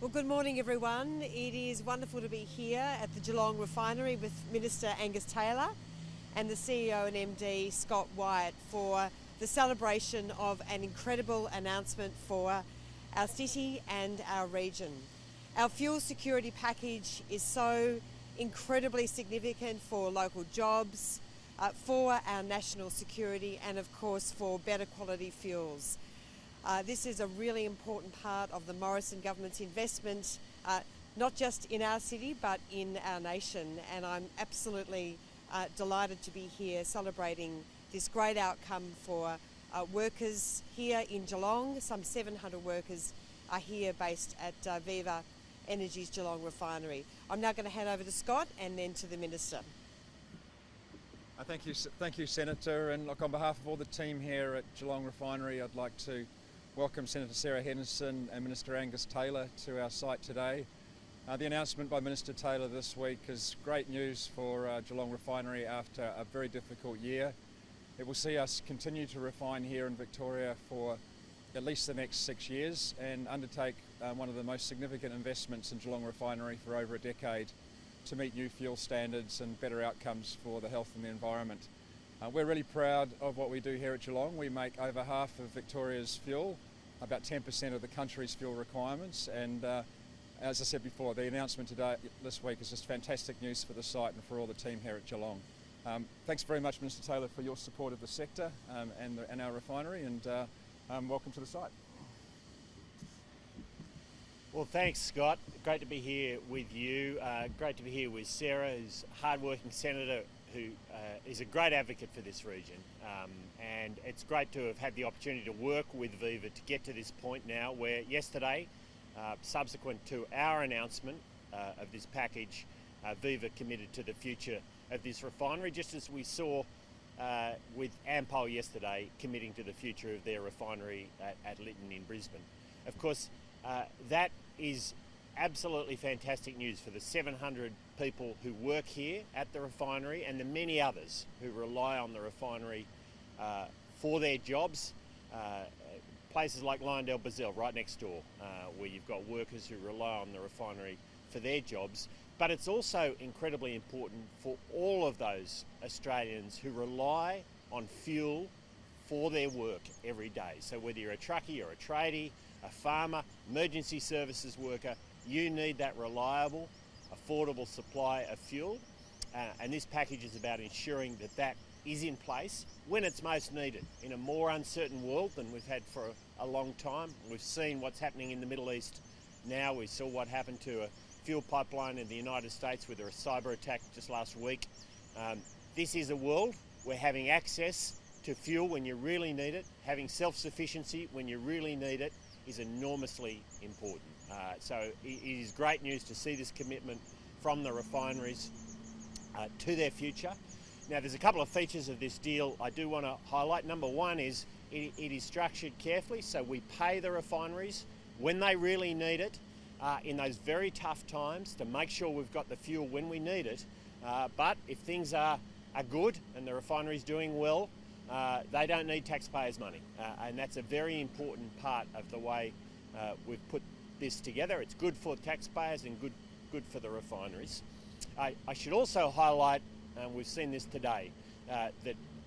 Well, good morning everyone. It is wonderful to be here at the Geelong refinery with Minister Angus Taylor and the CEO and MD Scott Wyatt for the celebration of an incredible announcement for our city and our region. Our fuel security package is so incredibly significant for local jobs, for our national security and of course for better quality fuels. This is a really important part of the Morrison government's investment, not just in our city but in our nation, and I'm absolutely delighted to be here celebrating this great outcome for workers here in Geelong. Some 700 workers are here based at Viva Energy's Geelong refinery. I'm now going to hand over to Scott and then to the Minister. Thank you, Senator, and look, on behalf of all the team here at Geelong Refinery, I'd like to welcome Senator Sarah Henderson and Minister Angus Taylor to our site today. The announcement by Minister Taylor this week is great news for Geelong Refinery after a very difficult year. It will see us continue to refine here in Victoria for at least the next 6 years and undertake one of the most significant investments in Geelong Refinery for over a decade to meet new fuel standards and better outcomes for the health and the environment. We're really proud of what we do here at Geelong. We make over half of Victoria's fuel, about 10% of the country's fuel requirements, and as I said before, the announcement this week is just fantastic news for the site and for all the team here at Geelong. Thanks very much, Minister Taylor, for your support of the sector and our refinery, and welcome to the site. Well, thanks, Scott. Great to be here with you. Great to be here with Sarah, who's a hard-working senator who is a great advocate for this region. And it's great to have had the opportunity to work with Viva to get to this point now where yesterday, subsequent to our announcement of this package, Viva committed to the future of this refinery, just as we saw with Ampol yesterday committing to the future of their refinery at Lytton in Brisbane. Of course, that is absolutely fantastic news for the 700 people who work here at the refinery and the many others who rely on the refinery for their jobs. Places like Lyondell Brazil, right next door, where you've got workers who rely on the refinery for their jobs. But it's also incredibly important for all of those Australians who rely on fuel for their work every day. So whether you're a truckie or a tradie, a farmer, emergency services worker, you need that reliable, affordable supply of fuel. And this package is about ensuring that that is in place when it's most needed. In a more uncertain world than we've had for a long time, we've seen what's happening in the Middle East now. We saw what happened to a fuel pipeline in the United States with a cyber attack just last week. This is a world where having access to fuel when you really need it, having self-sufficiency when you really need it, is enormously important. So it is great news to see this commitment from the refineries to their future. Now, there's a couple of features of this deal I do want to highlight. Number one is it is structured carefully, so we pay the refineries when they really need it in those very tough times to make sure we've got the fuel when we need it. But if things are good and the refinery's doing well, they don't need taxpayers' money, and that's a very important part of the way we've put this together. It's good for taxpayers and good for the refineries. I should also highlight, and we've seen this today, that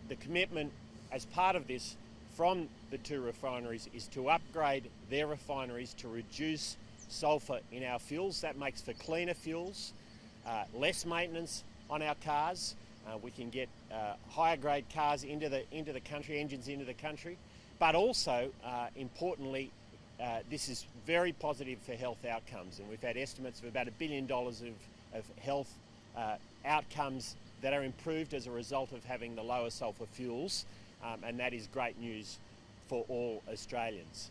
the commitment as part of this from the two refineries is to upgrade their refineries to reduce sulphur in our fuels. That makes for cleaner fuels, less maintenance on our cars. We can get higher grade cars into the country, engines into the country, but also importantly, this is very positive for health outcomes, and we've had estimates of about $1 billion of health outcomes that are improved as a result of having the lower sulphur fuels, and that is great news for all Australians.